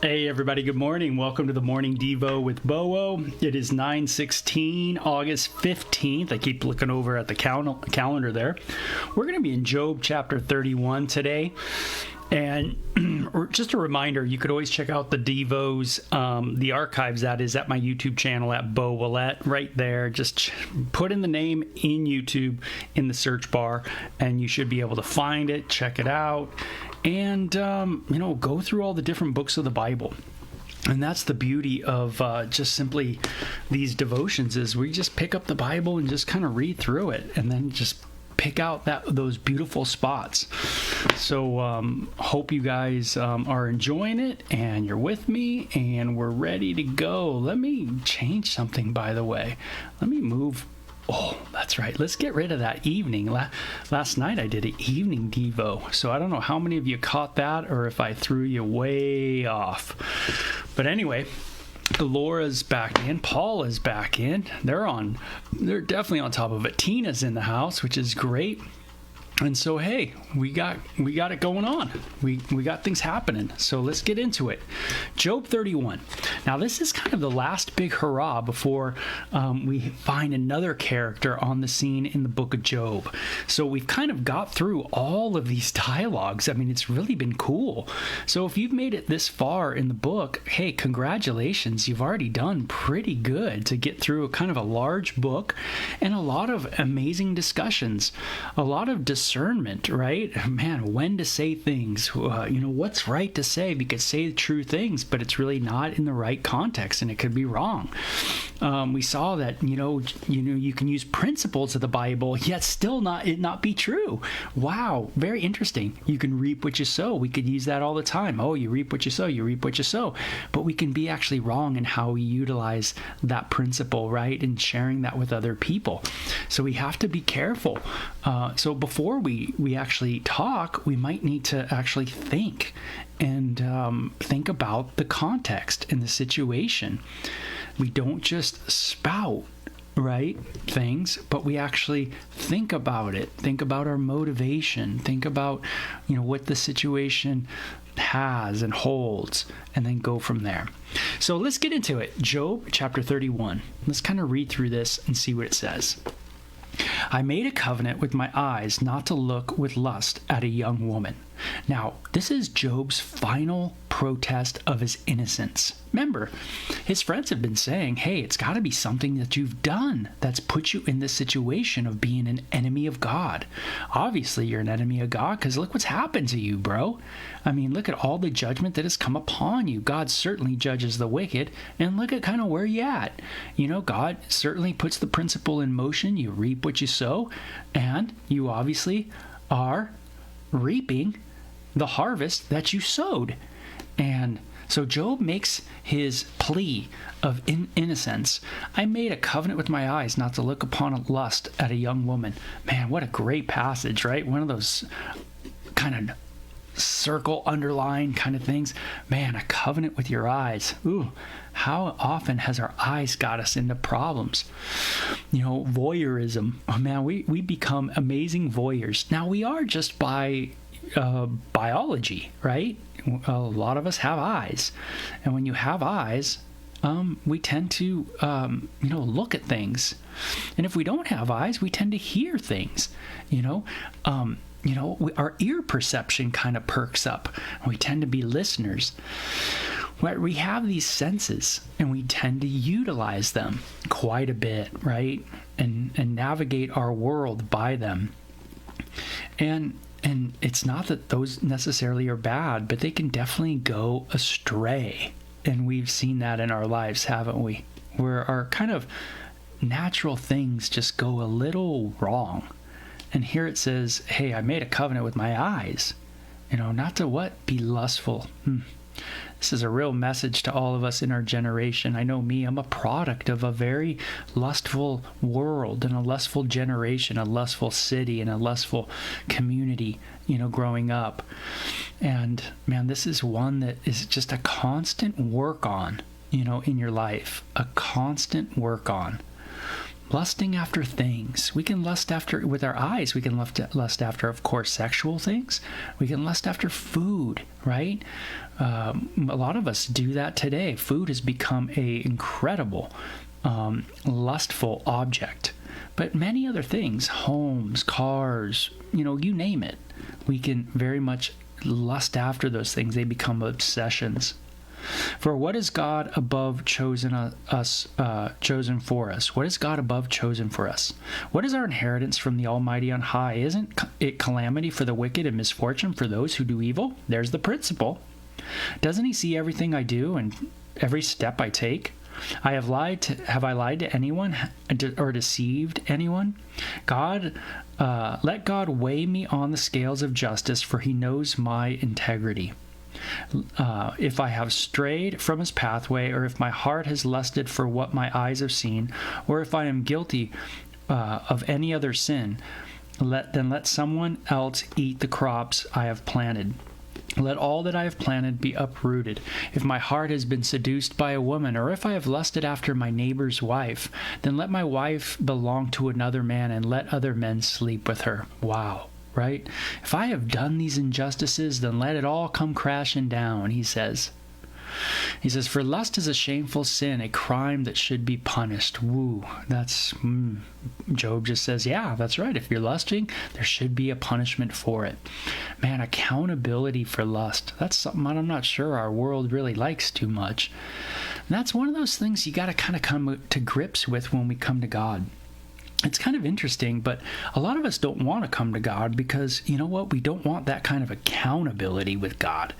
Hey everybody, good morning. Welcome to the Morning Devo with Bo-O. It is 9/16, August 15th. I keep looking over at the calendar there. We're going to be in Job chapter 31 today. And just a reminder, you could always check out the Devos, the archives that is at my YouTube channel at Bo Willette, right there. Just put in the name in YouTube in the search bar, and you should be able to find it, check it out, and, go through all the different books of the Bible. And that's the beauty of just simply these devotions is we just pick up the Bible and just kind of read through it and then just pick out those beautiful spots. So hope you guys are enjoying it and you're with me and we're ready to go. Let me change something, by the way. Let me move. Oh, that's right. Let's get rid of that evening. Last night I did an evening Devo. So I don't know how many of you caught that or if I threw you way off. But anyway, Laura's back in. Paul is back in. They're definitely on top of it. Tina's in the house, which is great. And so, hey, we got it going on. We got things happening. So let's get into it. Job 31. Now, this is kind of the last big hurrah before we find another character on the scene in the book of Job. So we've kind of got through all of these dialogues. I mean, it's really been cool. So if you've made it this far in the book, hey, congratulations. You've already done pretty good to get through a kind of a large book and a lot of amazing discussions, a lot of discernment, right? Man, when to say things, what's right to say. We could say true things, but it's really not in the right context and it could be wrong. We saw that, you can use principles of the Bible, yet still not be true. Wow, very interesting. You can reap what you sow. We could use that all the time. Oh, you reap what you sow, you reap what you sow. But we can be actually wrong in how we utilize that principle, right? And sharing that with other people. So we have to be careful. So before we actually talk, we might need to actually think and think about the context and the situation. We don't just spout, right, things, but we actually think about it, think about our motivation, think about, what the situation has and holds, and then go from there. So let's get into it. Job chapter 31. Let's kind of read through this and see what it says. I made a covenant with my eyes not to look with lust at a young woman. Now, this is Job's final protest of his innocence. Remember, his friends have been saying, hey, it's got to be something that you've done that's put you in this situation of being an enemy of God. Obviously, you're an enemy of God because look what's happened to you, bro. I mean, look at all the judgment that has come upon you. God certainly judges the wicked, and look at kind of where you're at. God certainly puts the principle in motion. You reap what you sow, and you obviously are reaping the harvest that you sowed. And so Job makes his plea of innocence. I made a covenant with my eyes not to look upon lust at a young woman. Man, what a great passage, right? One of those kind of circle, underline kind of things. Man, a covenant with your eyes. Ooh, how often has our eyes got us into problems? Voyeurism. Oh man, we become amazing voyeurs. Now we are just by biology, right? A lot of us have eyes, and when you have eyes, we tend to look at things, and if we don't have eyes, we tend to hear things. Our ear perception kind of perks up, and we tend to be listeners. We have these senses, and we tend to utilize them quite a bit, right? And navigate our world by them. And it's not that those necessarily are bad, but they can definitely go astray. And we've seen that in our lives, haven't we? Where our kind of natural things just go a little wrong. And here it says, hey, I made a covenant with my eyes. Not to what? Be lustful. This is a real message to all of us in our generation. I know me, I'm a product of a very lustful world and a lustful generation, a lustful city and a lustful community, growing up. And man, this is one that is just a constant work on, in your life, a constant work on. lusting after things. We can lust after, with our eyes, we can lust after, of course, sexual things. We can lust after food, right? A lot of us do that today. Food has become a incredible lustful object. But many other things, homes, cars, you name it, we can very much lust after those things. They become obsessions. For what is God above chosen for us? What is God above chosen for us? What is our inheritance from the Almighty on high? Isn't it calamity for the wicked and misfortune for those who do evil? There's the principle. Doesn't he see everything I do and every step I take? Have I lied to anyone or deceived anyone? Let God weigh me on the scales of justice, for he knows my integrity. If I have strayed from his pathway, or if my heart has lusted for what my eyes have seen, or if I am guilty of any other sin, let someone else eat the crops I have planted. Let all that I have planted be uprooted. If my heart has been seduced by a woman, or if I have lusted after my neighbor's wife, then let my wife belong to another man, and let other men sleep with her. Wow, right? If I have done these injustices, then let it all come crashing down, he says. He says, for lust is a shameful sin, a crime that should be punished. Woo, that's, Job just says, yeah, that's right. If you're lusting, there should be a punishment for it. Man, accountability for lust. That's something I'm not sure our world really likes too much. And that's one of those things you got to kind of come to grips with when we come to God. It's kind of interesting, but a lot of us don't want to come to God because, you know what, we don't want that kind of accountability with God.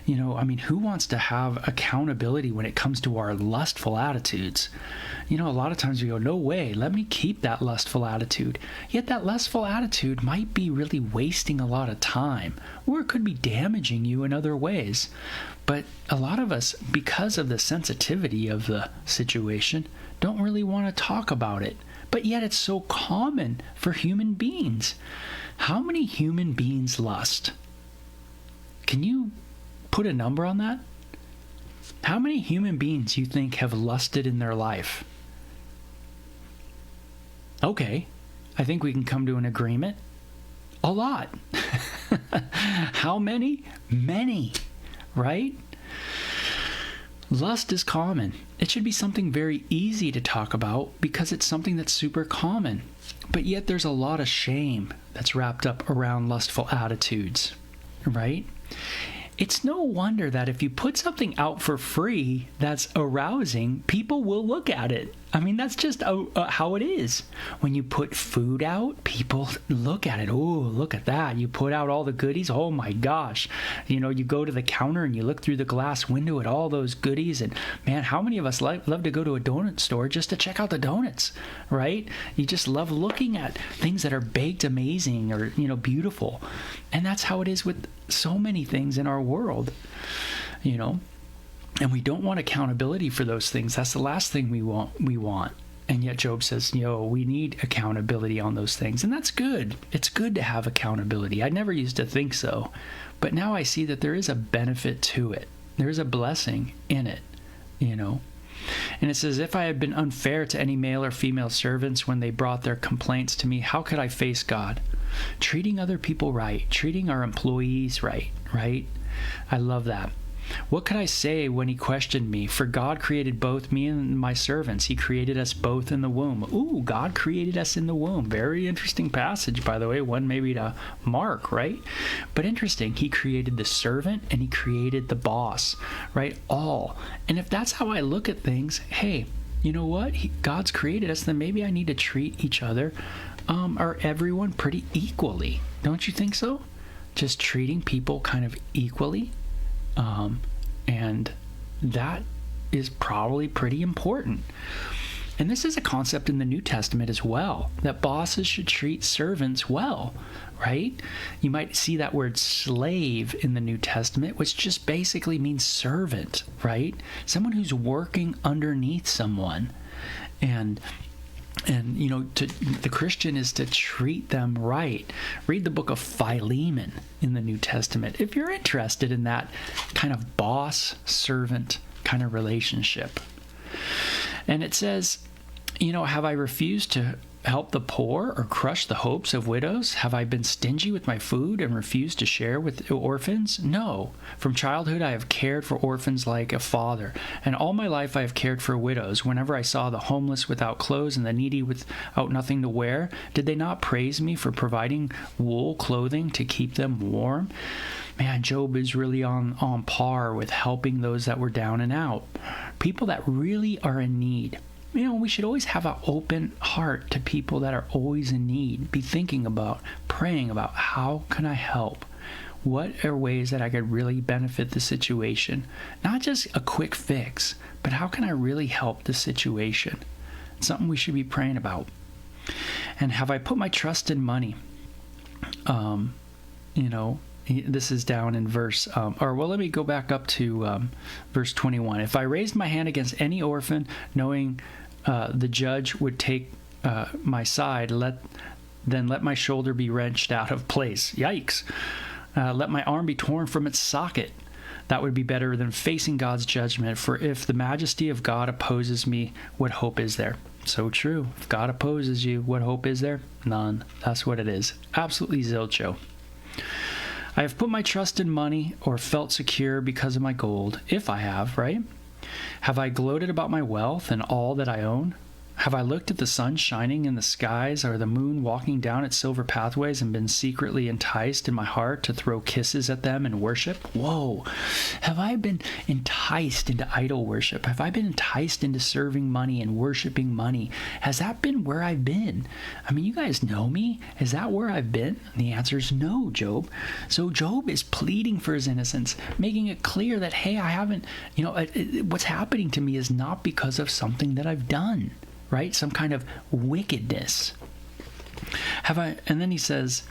Who wants to have accountability when it comes to our lustful attitudes? A lot of times we go, no way, let me keep that lustful attitude. Yet that lustful attitude might be really wasting a lot of time, or it could be damaging you in other ways. But a lot of us, because of the sensitivity of the situation, don't really want to talk about it. But yet it's so common for human beings. How many human beings lust? Can you put a number on that? How many human beings you think have lusted in their life? Okay, I think we can come to an agreement. A lot. How many? Many, right? Lust is common. It should be something very easy to talk about because it's something that's super common. But yet there's a lot of shame that's wrapped up around lustful attitudes, right? It's no wonder that if you put something out for free that's arousing, people will look at it. That's just how it is. When you put food out, people look at it. Oh, look at that. You put out all the goodies. Oh my gosh. You go to the counter and you look through the glass window at all those goodies. And man, how many of us love to go to a donut store just to check out the donuts, right? You just love looking at things that are baked amazing or, beautiful. And that's how it is with so many things in our world, And we don't want accountability for those things. That's the last thing we want. And yet Job says, we need accountability on those things. And that's good. It's good to have accountability. I never used to think so. But now I see that there is a benefit to it. There is a blessing in it, And it says, if I had been unfair to any male or female servants when they brought their complaints to me, how could I face God? Treating other people right, treating our employees right? I love that. What could I say when he questioned me? For God created both me and my servants. He created us both in the womb. Ooh, God created us in the womb. Very interesting passage, by the way. One maybe to mark, right? But interesting. He created the servant and he created the boss, right? All. And if that's how I look at things, hey, you know what? God's created us, then maybe I need to treat each other or everyone pretty equally. Don't you think so? Just treating people kind of equally. And that is probably pretty important. And this is a concept in the New Testament as well, that bosses should treat servants well, right? You might see that word slave in the New Testament, which just basically means servant, right? Someone who's working underneath someone. And the Christian is to treat them right. Read the book of Philemon in the New Testament if you're interested in that kind of boss-servant kind of relationship. And it says, Have I refused to help the poor or crush the hopes of widows? Have I been stingy with my food and refused to share with orphans? No. From childhood, I have cared for orphans like a father, and all my life I have cared for widows. Whenever I saw the homeless without clothes and the needy without nothing to wear, did they not praise me for providing wool clothing to keep them warm? Man, Job is really on par with helping those that were down and out, people that really are in need. We should always have an open heart to people that are always in need. Be thinking about, praying about, how can I help? What are ways that I could really benefit the situation? Not just a quick fix, but how can I really help the situation? It's something we should be praying about. And have I put my trust in money? This is down in verse, let me go back up to verse 21. If I raised my hand against any orphan, knowing the judge would take my side, then let my shoulder be wrenched out of place. Yikes. Let my arm be torn from its socket. That would be better than facing God's judgment. For if the majesty of God opposes me, what hope is there? So true. If God opposes you, what hope is there? None. That's what it is. Absolutely zilcho. I have put my trust in money or felt secure because of my gold, if I have, right? Have I gloated about my wealth and all that I own? Have I looked at the sun shining in the skies or the moon walking down its silver pathways and been secretly enticed in my heart to throw kisses at them and worship? Whoa! Have I been enticed into idol worship? Have I been enticed into serving money and worshiping money? Has that been where I've been? You guys know me. Is that where I've been? And the answer is no, Job. So Job is pleading for his innocence, making it clear that, hey, I haven't, what's happening to me is not because of something that I've done. Right? Some kind of wickedness. And then he says,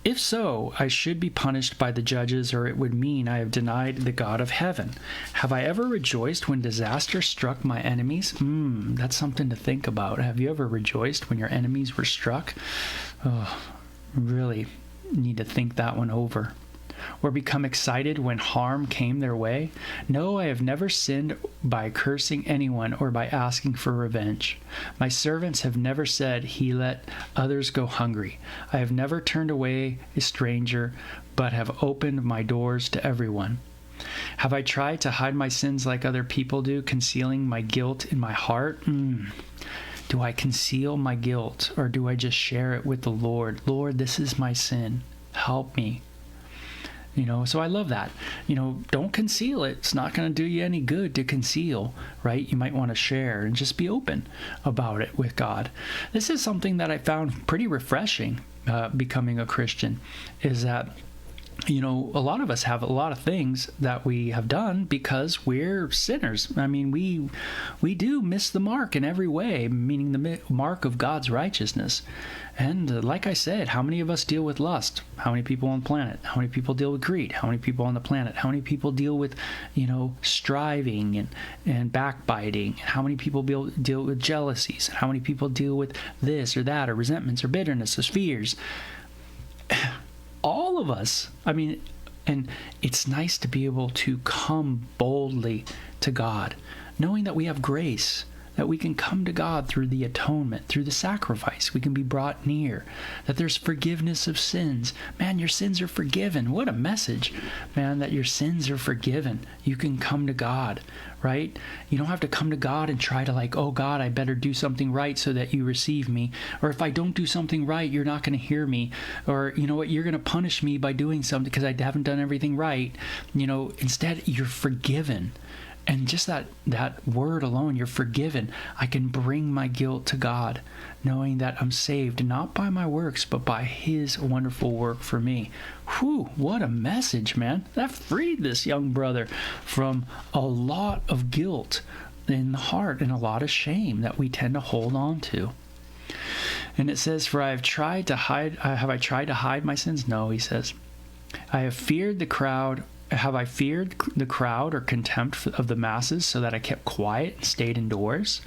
if so, I should be punished by the judges, or it would mean I have denied the God of heaven. Have I ever rejoiced when disaster struck my enemies? That's something to think about. Have you ever rejoiced when your enemies were struck? Oh, really need to think that one over. Or become excited when harm came their way? No, I have never sinned by cursing anyone or by asking for revenge. My servants have never said, he let others go hungry. I have never turned away a stranger, but have opened my doors to everyone. Have I tried to hide my sins like other people do, concealing my guilt in my heart? Do I conceal my guilt, or do I just share it with the Lord? Lord, this is my sin. Help me. So I love that. Don't conceal it. It's not going to do you any good to conceal, right? You might want to share and just be open about it with God. This is something that I found pretty refreshing becoming a Christian, is that a lot of us have a lot of things that we have done because we're sinners. We do miss the mark in every way, meaning the mark of God's righteousness. And like I said, how many of us deal with lust? How many people on the planet? How many people deal with greed? How many people on the planet? How many people deal with, striving and backbiting? How many people deal with jealousies? How many people deal with this or that, or resentments or bitterness or fears? All of us. And it's nice to be able to come boldly to God, knowing that we have grace, that we can come to God through the atonement, through the sacrifice. We can be brought near, that there's forgiveness of sins. Man, your sins are forgiven. What a message, man, that your sins are forgiven. You can come to God, right? You don't have to come to God and try to oh God, I better do something right so that you receive me. Or if I don't do something right, you're not going to hear me. Or you know what, you're going to punish me by doing something because I haven't done everything right. Instead, you're forgiven. And just that word alone, you're forgiven. I can bring my guilt to God, knowing that I'm saved, not by my works, but by his wonderful work for me. Whew, what a message, man. That freed this young brother from a lot of guilt in the heart and a lot of shame that we tend to hold on to. And it says, for have I tried to hide my sins? No, he says. I have feared the crowd. Have I feared the crowd or contempt of the masses so that I kept quiet and stayed indoors?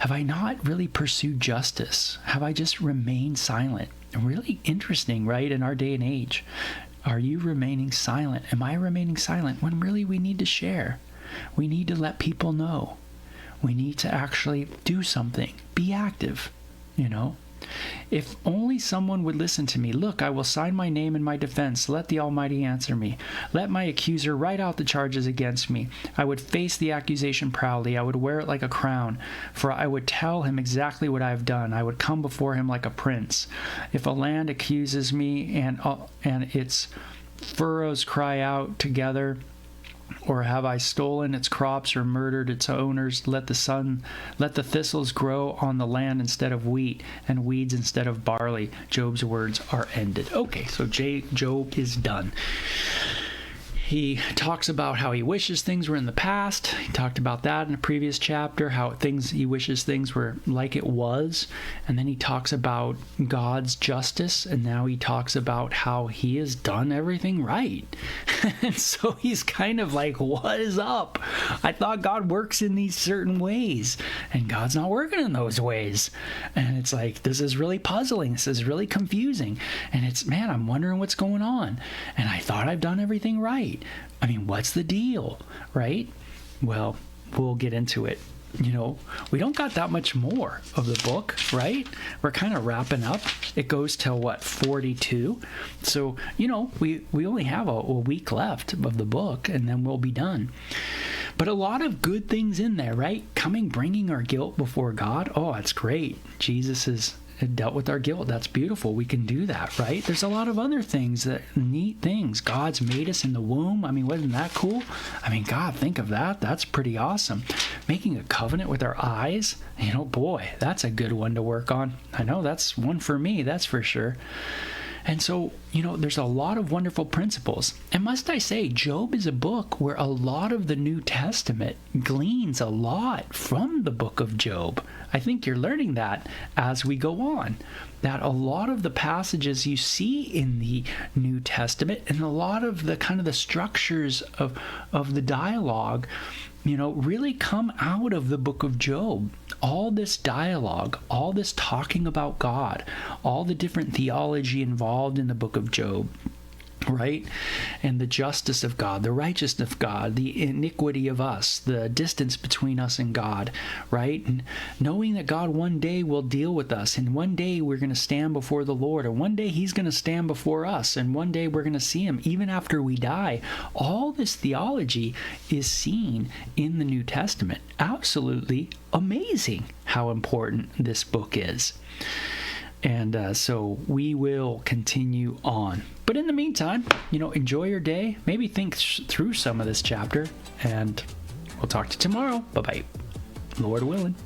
Have I not really pursued justice? Have I just remained silent? Really interesting, right, in our day and age. Are you remaining silent? Am I remaining silent when really we need to share? We need to let people know. We need to actually do something. Be active, you know. If only someone would listen to me. Look, I will sign my name in my defense. Let the Almighty answer me. Let my accuser write out the charges against me. I would face the accusation proudly. I would wear it like a crown, for I would tell him exactly what I have done. I would come before him like a prince. If a land accuses me and its furrows cry out together, or have I stolen its crops or murdered its owners? Let the thistles grow on the land instead of wheat, and weeds instead of barley. Job's words are ended. Okay, so Job is done. He talks about how he wishes things were in the past. He talked about that in a previous chapter, how he wishes things were like it was. And then he talks about God's justice, and now he talks about how he has done everything right. And so he's kind of like, what is up? I thought God works in these certain ways, and God's not working in those ways. And it's like, this is really puzzling. This is really confusing. And it's, man, I'm wondering what's going on. And I thought I've done everything right. I mean, what's the deal, right? Well, we'll get into it. You know, we don't got that much more of the book, right? We're kind of wrapping up. It goes till, 42? So, you know, we only have a week left of the book, and then we'll be done. But a lot of good things in there, right? Bringing our guilt before God. Oh, that's great. Jesus has dealt with our guilt. That's beautiful. We can do that, right? There's a lot of other things, neat things. God's made us in the womb. I mean, wasn't that cool? I mean, God, think of that. That's pretty awesome. Making a covenant with our eyes, you know, boy, that's a good one to work on. I know that's one for me, that's for sure. And so, you know, there's a lot of wonderful principles. And must I say, Job is a book where a lot of the New Testament gleans a lot from the book of Job. I think you're learning that as we go on, that a lot of the passages you see in the New Testament and a lot of the kind of the structures of the dialogue, you know, really come out of the book of Job. All this dialogue, all this talking about God, all the different theology involved in the book of Job, right? And the justice of God, the righteousness of God, the iniquity of us, the distance between us and God, right? And knowing that God one day will deal with us, and one day we're going to stand before the Lord, and one day He's going to stand before us, and one day we're going to see Him even after we die. All this theology is seen in the New Testament. Absolutely amazing how important this book is. And so we will continue on. But in the meantime, you know, enjoy your day. Maybe think through some of this chapter. And we'll talk to you tomorrow. Bye-bye. Lord willing.